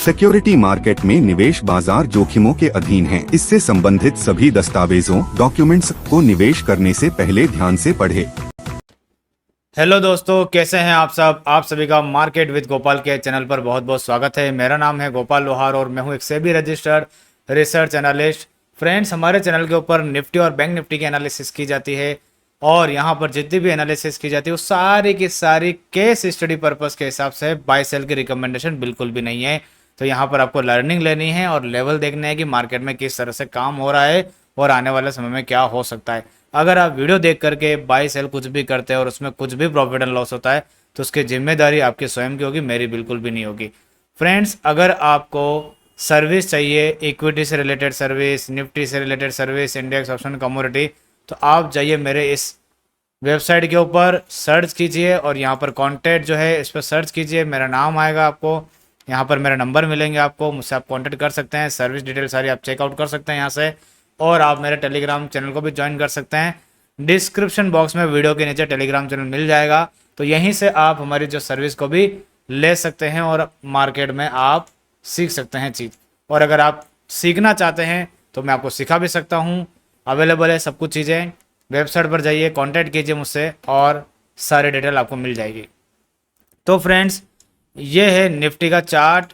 Security market में निवेश बाजार जोखिमों के अधीन है। इससे संबंधित सभी दस्तावेजों डॉक्यूमेंट्स को निवेश करने से पहले ध्यान से पढ़ें। हेलो दोस्तों, कैसे हैं आप सब। आप सभी का मार्केट विद गोपाल के चैनल पर बहुत बहुत स्वागत है। मेरा नाम है गोपाल लोहार और मैं हूं एक SEBI registered research analyst. Friends, हमारे चैनल के ऊपर निफ्टी और बैंक निफ्टी की एनालिसिस की जाती है और यहां पर जितनी भी एनालिसिस की जाती है वो सारी की सारी केस स्टडी पर्पस के हिसाब से बाय सेल की रिकमेंडेशन बिल्कुल भी नहीं है। तो यहाँ पर आपको लर्निंग लेनी है और लेवल देखना है कि मार्केट में किस तरह से काम हो रहा है और आने वाले समय में क्या हो सकता है। अगर आप वीडियो देख करके बाय सेल कुछ भी करते हैं और उसमें कुछ भी प्रॉफिट एंड लॉस होता है तो उसकी जिम्मेदारी आपकी स्वयं की होगी, मेरी बिल्कुल भी नहीं होगी। फ्रेंड्स, अगर आपको सर्विस चाहिए, इक्विटी से रिलेटेड सर्विस, निफ्टी से related service, index option commodity, तो आप जाइए मेरे इस वेबसाइट के ऊपर, सर्च कीजिए और यहाँ पर कॉन्टैक्ट जो है इस पर सर्च कीजिए। मेरा नाम आएगा, आपको यहाँ पर मेरा नंबर मिलेंगे, आपको मुझसे आप कॉन्टैक्ट कर सकते हैं। सर्विस डिटेल सारी आप चेकआउट कर सकते हैं यहाँ से और आप मेरे टेलीग्राम चैनल को भी ज्वाइन कर सकते हैं। डिस्क्रिप्शन बॉक्स में वीडियो के नीचे टेलीग्राम चैनल मिल जाएगा, तो यहीं से आप हमारी जो सर्विस को भी ले सकते हैं और मार्केट में आप सीख सकते हैं चीज़। और अगर आप सीखना चाहते हैं तो मैं आपको सिखा भी सकता हूँ, अवेलेबल है सब कुछ चीज़ें। वेबसाइट पर जाइए, कॉन्टैक्ट कीजिए मुझसे और सारी डिटेल आपको मिल जाएगी। तो फ्रेंड्स, ये है निफ्टी का चार्ट।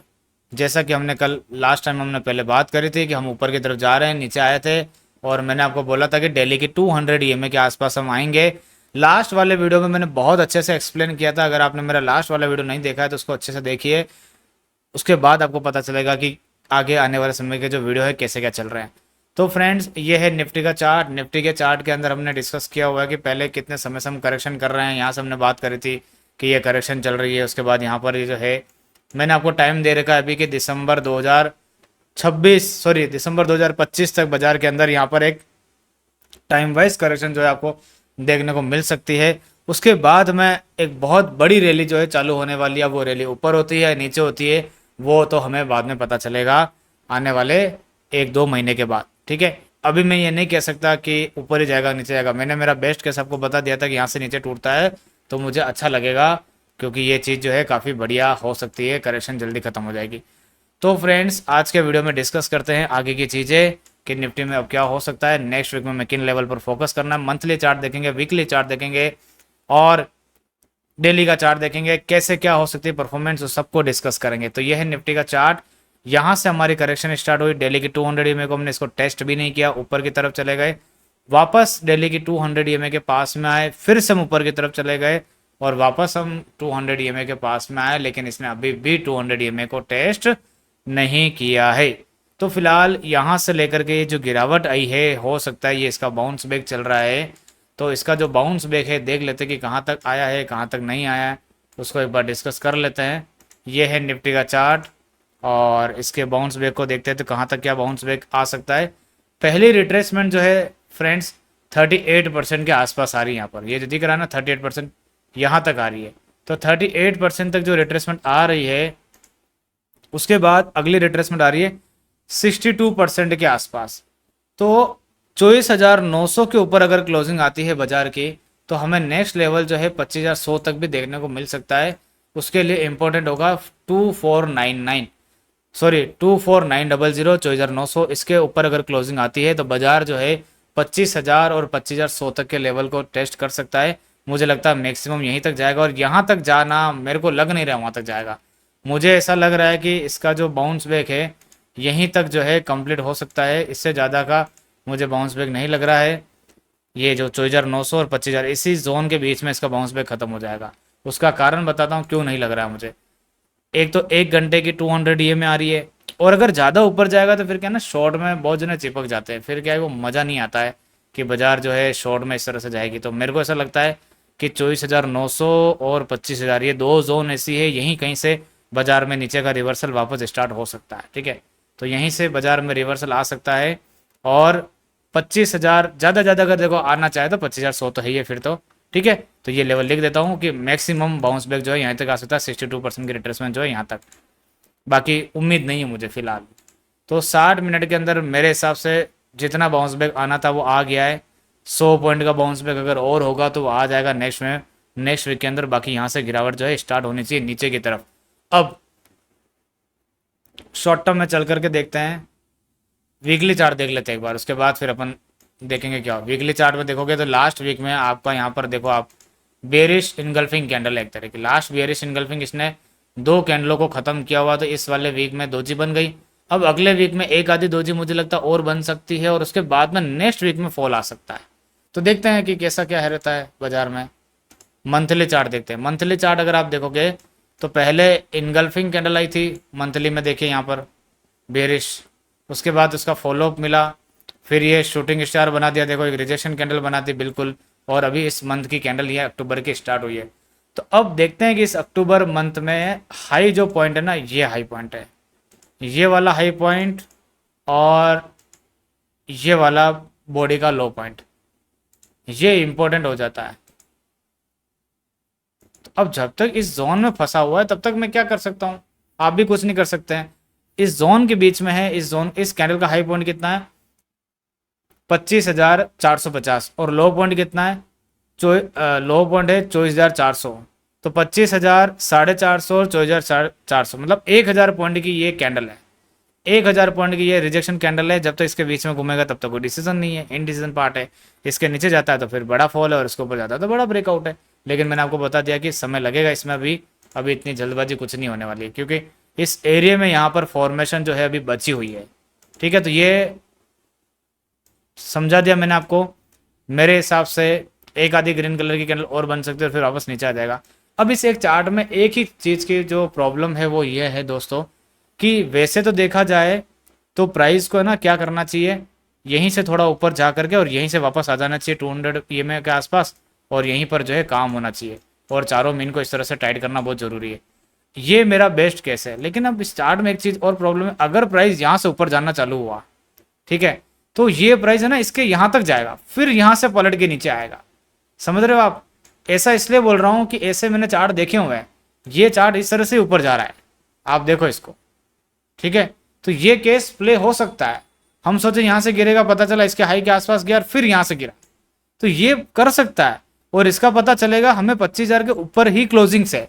जैसा कि हमने कल लास्ट टाइम हमने पहले बात करी थी कि हम ऊपर की तरफ जा रहे हैं, नीचे आए थे और मैंने आपको बोला था कि डेली की 200 ईएमए के आसपास हम आएंगे। लास्ट वाले वीडियो में मैंने बहुत अच्छे से एक्सप्लेन किया था। अगर आपने मेरा लास्ट वाला वीडियो नहीं देखा है तो उसको अच्छे से देखिए, उसके बाद आपको पता चलेगा कि आगे आने वाले समय के जो वीडियो है कैसे क्या चल रहे हैं। तो फ्रेंड्स, ये है निफ्टी का चार्ट। निफ्टी के चार्ट के अंदर हमने डिस्कस किया हुआ है कि पहले कितने समय से हम करेक्शन कर रहे हैं। यहाँ से हमने बात करी थी कि ये करेक्शन चल रही है। उसके बाद यहाँ पर ये जो है मैंने आपको टाइम दे रखा है अभी कि दिसंबर 2025 तक बाजार के अंदर यहाँ पर एक टाइम वाइज करेक्शन जो है आपको देखने को मिल सकती है। उसके बाद में एक बहुत बड़ी रैली जो है चालू होने वाली है। वो रैली ऊपर होती है नीचे होती है वो तो हमें बाद में पता चलेगा आने वाले 1-2 महीने के बाद, ठीक है। अभी मैं ये नहीं कह सकता कि ऊपर ही जाएगा नीचे जाएगा। मैंने मेरा बेस्ट केस आपको बता दिया था कि यहाँ से नीचे टूटता है तो मुझे अच्छा लगेगा, क्योंकि ये चीज़ जो है काफ़ी बढ़िया हो सकती है, करेक्शन जल्दी खत्म हो जाएगी। तो फ्रेंड्स, आज के वीडियो में डिस्कस करते हैं आगे की चीज़ें कि निफ्टी में अब क्या हो सकता है, नेक्स्ट वीक में मैं किन लेवल पर फोकस करना है। मंथली चार्ट देखेंगे, वीकली चार्ट देखेंगे और डेली का चार्ट देखेंगे, कैसे क्या हो सकती है परफॉर्मेंस, उस सबको डिस्कस करेंगे। तो ये है निफ्टी का चार्ट। यहाँ से हमारी करेक्शन स्टार्ट हुई डेली की 200 ईएमए को हमने इसको टेस्ट भी नहीं किया, ऊपर की तरफ चले गए, वापस डेली की 200 ईएमए के पास में आए, फिर से हम ऊपर की तरफ चले गए और वापस हम 200 ईएमए के पास में आए, लेकिन इसने अभी भी 200 ईएमए को टेस्ट नहीं किया है। तो फिलहाल यहाँ से लेकर के ये जो गिरावट आई है, हो सकता है ये इसका बाउंस बैक चल रहा है। तो इसका जो बाउंस बैक है देख लेते हैं कि कहाँ तक आया है कहाँ तक नहीं आया है, उसको एक बार डिस्कस कर लेते हैं। ये है निफ्टी का चार्ट और इसके बाउंस बैक को देखते हैं तो कहाँ तक क्या बाउंस बैक आ सकता है। पहली रिट्रेसमेंट जो है फ्रेंड्स 38% के आसपास आ रही है। यहाँ पर ये जो दिख रहा है ना 38% यहाँ तक आ रही है। तो 38% तक जो रिट्रेसमेंट आ रही है, उसके बाद अगली रिट्रेसमेंट आ रही है 62% के आसपास। तो 24,900 के ऊपर अगर क्लोजिंग आती है बाजार की तो हमें नेक्स्ट लेवल जो है 25,100 तक भी देखने को मिल सकता है। उसके लिए इंपॉर्टेंट होगा 24,900 24,900 इसके ऊपर अगर क्लोजिंग आती है तो बाजार जो है 25,000 और 25,100 तक के लेवल को टेस्ट कर सकता है। मुझे लगता है मैक्सिमम यहीं तक जाएगा और यहाँ तक जाना मेरे को लग नहीं रहा वहाँ तक जाएगा। मुझे ऐसा लग रहा है कि इसका जो बाउंस बैक है यहीं तक जो है कंप्लीट हो सकता है, इससे ज़्यादा का मुझे बाउंस बैक नहीं लग रहा है। ये जो 24,900 और 25,000 इसी जोन के बीच में इसका बाउंस बैक खत्म हो जाएगा। उसका कारण बताता हूँ क्यों नहीं लग रहा है मुझे। एक तो 1 घंटे की 200 ईएमए आ रही है और अगर ज़्यादा ऊपर जाएगा तो फिर क्या ना शॉर्ट में बहुत जने चिपक जाते हैं, फिर क्या है वो मज़ा नहीं आता है कि बाजार जो है शॉर्ट में इस तरह से जाएगी। तो मेरे को ऐसा लगता है कि 24,900 और 25,000 ये दो जोन ऐसी है, यहीं कहीं से बाजार में नीचे का रिवर्सल वापस स्टार्ट हो सकता है, ठीक है। तो यहीं से बाजार में रिवर्सल आ सकता है और 25,000 ज़्यादा अगर देखो आना चाहे तो 25,100 तो है ये फिर तो, ठीक है। तो ये लेवल लिख देता हूँ कि मैक्सिमम बाउंस बैक जो है यहाँ तक आ सकता है, 62% की रिट्रेसमेंट जो है यहाँ तक। बाकी उम्मीद नहीं है मुझे फिलहाल। तो 60 मिनट के अंदर मेरे हिसाब से जितना बाउंस बैक आना था वो आ गया है। 100 पॉइंट का बाउंस बैक अगर और होगा तो वो आ जाएगा नेक्स्ट वीक के अंदर। बाकी यहाँ से गिरावट जो है स्टार्ट होनी चाहिए नीचे की तरफ। अब शॉर्ट टर्म में चल करके देखते हैं, वीकली चार्ट देख लेते हैं एक बार, उसके बाद फिर अपन देखेंगे क्या। वीकली चार्ट में देखोगे तो लास्ट वीक में आपका यहाँ पर देखो आप, बेरिश इनगल्फिंग कैंडल है एक तरह की, लास्ट बेरिश इनगल्फिंग इसने 2 कैंडलों को खत्म किया हुआ, तो इस वाले वीक में दोजी बन गई। अब अगले वीक में एक आधी दोजी मुझे लगता है और बन सकती है, और उसके बाद में नेक्स्ट वीक में फॉल आ सकता है। तो देखते हैं कि कैसा क्या है रहता है बाजार में। मंथली चार्ट देखते हैं। मंथली चार्ट अगर आप देखोगे तो पहले इनगल्फिंग कैंडल आई थी मंथली में, देखिए यहाँ पर बेरिश, उसके बाद उसका फॉलोअप मिला, फिर ये शूटिंग स्टार बना दिया, देखो एक रिजेक्शन कैंडल बना दी बिल्कुल, और अभी इस मंथ की कैंडल ये अक्टूबर की स्टार्ट हुई है। तो अब देखते हैं कि इस अक्टूबर मंथ में हाई जो पॉइंट है ना, ये हाई पॉइंट है, ये वाला हाई पॉइंट, और ये वाला बॉडी का लो पॉइंट, ये इंपॉर्टेंट हो जाता है। तो अब जब तक इस जोन में फंसा हुआ है तब तक मैं क्या कर सकता हूँ, आप भी कुछ नहीं कर सकते हैं। इस जोन के बीच में है, इस जोन, इस कैंडल का हाई पॉइंट कितना है 25,450, और लो पॉइंट कितना है, लो पॉइंट है 24,400। तो 25,000, 450 और 24,400, मतलब 1,000 पॉइंट की ये कैंडल है, 1,000 पॉइंट की ये रिजेक्शन कैंडल है। जब तक इसके बीच में घूमेगा तब तक कोई डिसीजन नहीं है, इनडिसीजन पार्ट है। इसके नीचे जाता है तो फिर बड़ा फॉल है, और इसके ऊपर जाता है तो बड़ा ब्रेकआउट है। लेकिन मैंने आपको बता दिया कि समय लगेगा इसमें, अभी इतनी जल्दबाजी कुछ नहीं होने वाली है, क्योंकि इस एरिया में यहाँ पर फॉर्मेशन जो है अभी बची हुई है। ठीक है, तो ये समझा दिया मैंने आपको। मेरे हिसाब से एक आधी ग्रीन कलर की कैंडल और बन सकती है और फिर वापस नीचे आ जाएगा। अब इस एक चार्ट में एक ही चीज़ की जो प्रॉब्लम है वो ये है दोस्तों, कि वैसे तो देखा जाए तो प्राइस को है ना क्या करना चाहिए, यहीं से थोड़ा ऊपर जा करके और यहीं से वापस आ जाना चाहिए 200 EMA के आसपास, और यहीं पर जो है काम होना चाहिए, और चारों मीन को इस तरह से टाइट करना बहुत ज़रूरी है। ये मेरा बेस्ट केस है। लेकिन अब इस चार्ट में एक चीज़ और प्रॉब्लम है, अगर प्राइस यहाँ से ऊपर जाना चालू हुआ, ठीक है, तो ये प्राइस है ना इसके यहाँ तक जाएगा, फिर यहाँ से पलट के नीचे आएगा। समझ रहे हो आप? ऐसा इसलिए बोल रहा हूँ कि ऐसे मैंने चार्ट देखे हुए हैं, ये चार्ट इस तरह से ऊपर जा रहा है, आप देखो इसको, ठीक है। तो ये केस प्ले हो सकता है, हम सोचे यहाँ से गिरेगा, पता चला इसके हाई के आसपास गया और फिर यहाँ से गिरा, तो ये कर सकता है। और इसका पता चलेगा हमें 25,000 के ऊपर ही क्लोजिंग से।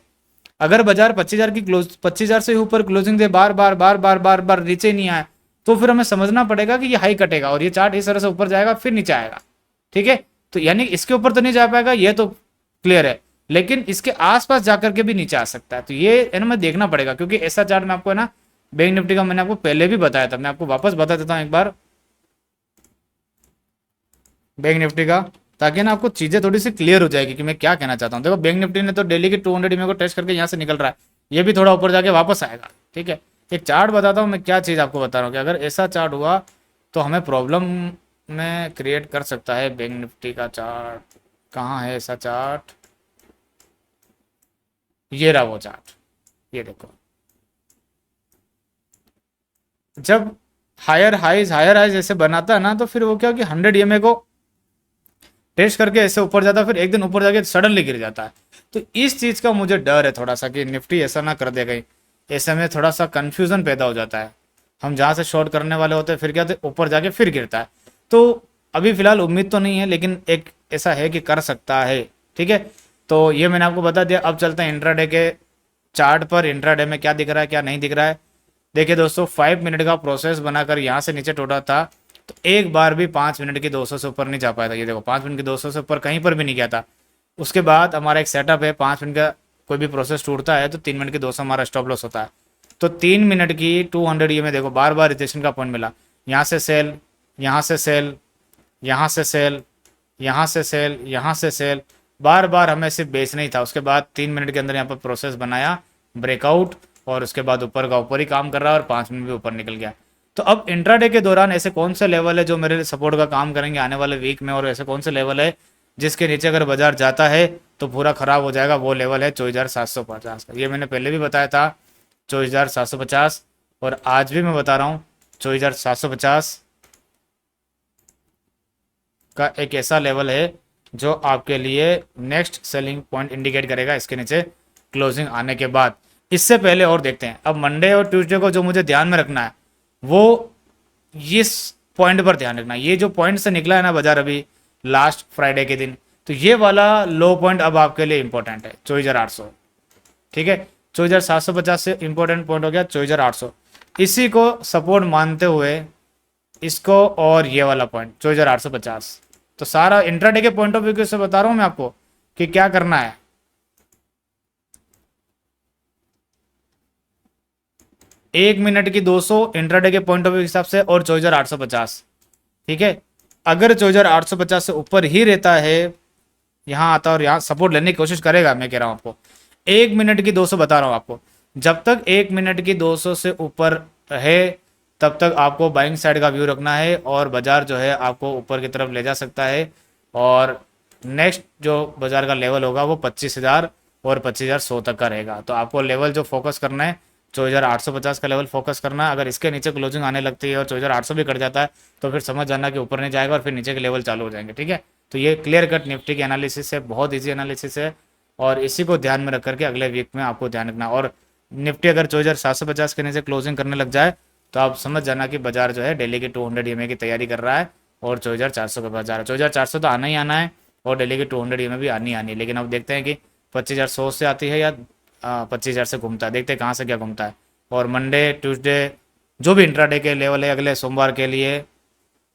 अगर बाजार 25,000 से ऊपर क्लोजिंग दे, बार बार बार बार बार बार नीचे नहीं आए, तो फिर हमें समझना पड़ेगा कि ये हाई कटेगा और ये चार्ट इस तरह से ऊपर जाएगा फिर नीचे आएगा। ठीक है, तो यानी इसके ऊपर तो नहीं जा पाएगा, ये तो क्लियर है, लेकिन इसके आसपास जाकर के भी नीचे आ सकता है। तो ये है ना, मैं देखना पड़ेगा, क्योंकि ऐसा चार्ट मैं आपको है ना, बैंक निफ्टी का मैंने आपको पहले भी बताया था, मैं आपको वापस बता देता हूँ एक बार बैंक निफ्टी का, ताकि ना आपको चीजें थोड़ी सी क्लियर हो जाएगी कि मैं क्या कहना चाहता हूँ। देखो बैंक निफ्टी ने तो डेली की 200 EMA को टेस्ट करके यहाँ से निकल रहा है, ये भी थोड़ा ऊपर जाके वापस आएगा। ठीक है, एक चार्ट बताता हूँ मैं, क्या चीज़ आपको बता रहा हूँ कि अगर ऐसा चार्ट हुआ तो हमें प्रॉब्लम में क्रिएट कर सकता है। बैंक निफ्टी का चार्ट कहाँ है ऐसा चार्ट, ये रहा वो चार्ट, ये देखो, जब हायर हाइज ऐसे बनाता है ना, तो फिर वो क्या कि 100 EMA को टेस्ट करके ऐसे ऊपर जाता है, फिर एक दिन ऊपर जाके सडनली गिर जाता है। तो इस चीज का मुझे डर है थोड़ा सा कि निफ्टी ऐसा ना कर दे कहीं, ऐसे में थोड़ा सा कंफ्यूजन पैदा हो जाता है। हम जहाँ से शॉर्ट करने वाले होते हैं फिर क्या होता है, ऊपर जाके फिर गिरता है। तो अभी फिलहाल उम्मीद तो नहीं है, लेकिन एक ऐसा है कि कर सकता है। ठीक है, तो ये मैंने आपको बता दिया। अब चलते हैं इंट्राडे के चार्ट पर। इंट्राडे में क्या दिख रहा है क्या नहीं दिख रहा है। देखिए दोस्तों, 5 मिनट का प्रोसेस बनाकर यहाँ से नीचे टूटा था, तो एक बार भी 5 मिनट की 200 से ऊपर नहीं जा पाया था। ये देखो 5 मिनट की 200 से ऊपर कहीं पर भी नहीं गया था। उसके बाद हमारा एक सेटअप है, 5 मिनट का कोई भी प्रोसेस टूटता है तो 3 मिनट की 200 हमारा स्टॉप लॉस होता है। तो 3 मिनट की 200 ये में देखो बार बार रिजेक्शन का पॉइंट मिला, यहाँ से सेल, यहाँ से सेल, यहाँ से सेल, यहाँ से सेल, यहाँ से सेल, बार बार हमें सिर्फ बेचना ही था। उसके बाद 3 मिनट के अंदर यहाँ पर प्रोसेस बनाया, ब्रेकआउट, और उसके बाद ऊपर का ऊपर ही काम कर रहा है और 5 मिनट भी ऊपर निकल गया। तो अब इंट्राडे के दौरान ऐसे कौन से लेवल है जो मेरे सपोर्ट का काम करेंगे आने वाले वीक में, और ऐसे कौन से लेवल है जिसके नीचे अगर बाजार जाता है तो पूरा खराब हो जाएगा। वो लेवल है 24,750 का। ये मैंने पहले भी बताया था 24,750, और आज भी मैं बता रहा हूँ 24,750 का एक ऐसा लेवल है जो आपके लिए नेक्स्ट सेलिंग पॉइंट इंडिकेट करेगा इसके नीचे क्लोजिंग आने के बाद। इससे पहले और देखते हैं, अब मंडे और ट्यूसडे को जो मुझे ध्यान में रखना है वो इस पॉइंट पर ध्यान रखना है। ये जो पॉइंट से निकला है ना बाजार अभी लास्ट फ्राइडे के दिन, तो ये वाला लो पॉइंट अब आपके लिए इंपॉर्टेंट है 24,800। ठीक है, 24,750 से इंपॉर्टेंट पॉइंट हो गया 24,800। इसी को सपोर्ट मानते हुए इसको और ये वाला पॉइंट 4850, तो सारा इंट्राडे के पॉइंट ऑफ व्यू से बता रहा हूं मैं आपको कि क्या करना है। एक मिनट की 200 इंट्राडे के पॉइंट ऑफ व्यू के हिसाब से और 4850, ठीक है। अगर 4850 से ऊपर ही रहता है, यहाँ आता और यहाँ सपोर्ट लेने की कोशिश करेगा, मैं कह रहा हूँ आपको 1 मिनट की 200 बता रहा हूँ आपको, जब तक 1 मिनट की 200 से ऊपर है तब तक आपको बाइंग साइड का व्यू रखना है और बाजार जो है आपको ऊपर की तरफ ले जा सकता है। और नेक्स्ट जो बाजार का लेवल होगा वो 25,000 और 25,100 तक का रहेगा। तो आपको लेवल जो फोकस करना है 4850 का लेवल फोकस करना है। अगर इसके नीचे क्लोजिंग आने लगती है और 4800 भी कट जाता है तो फिर समझ जाना कि ऊपर नहीं जाएगा और फिर नीचे के लेवल चालू हो जाएंगे, ठीक है। तो ये क्लियर कट निफ्टी की एनालिसिस है, बहुत ईजी एनालिसिस है और इसी को ध्यान में रख करके अगले वीक में आपको ध्यान रखना। और निफ्टी अगर 4750 के नीचे क्लोजिंग करने लग जाए तो आप समझ जाना कि बाजार जो है डेली के 200 EMA की तैयारी कर रहा है और 4400 के पास जा रहा है। 4400 तो आना ही आना है और डेली के 200 EMA भी आनी आनी है, लेकिन अब देखते हैं कि 25,100 से आती है या 25,000 से घूमता है, देखते हैं कहाँ से क्या घूमता है। और मंडे ट्यूसडे जो भी इंट्राडे के लेवल है अगले सोमवार के लिए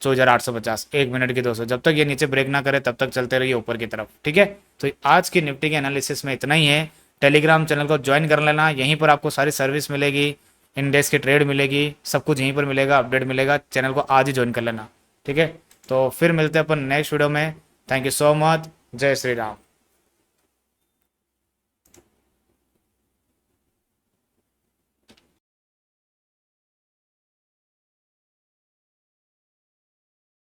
4850, 1 मिनट की 200, जब तक ये नीचे ब्रेक ना करे तब तक चलते रहिए ऊपर की तरफ, ठीक है। तो आज की निफ्टी के एनालिसिस में इतना ही है। टेलीग्राम चैनल को ज्वाइन कर लेना, यहीं पर आपको सारी सर्विस मिलेगी, इंडेक्स की ट्रेड मिलेगी, सब कुछ यहीं पर मिलेगा, अपडेट मिलेगा। चैनल को आज ही ज्वाइन कर लेना, ठीक है। तो फिर मिलते हैं अपन नेक्स्ट वीडियो में। थैंक यू सो मच, जय श्री राम।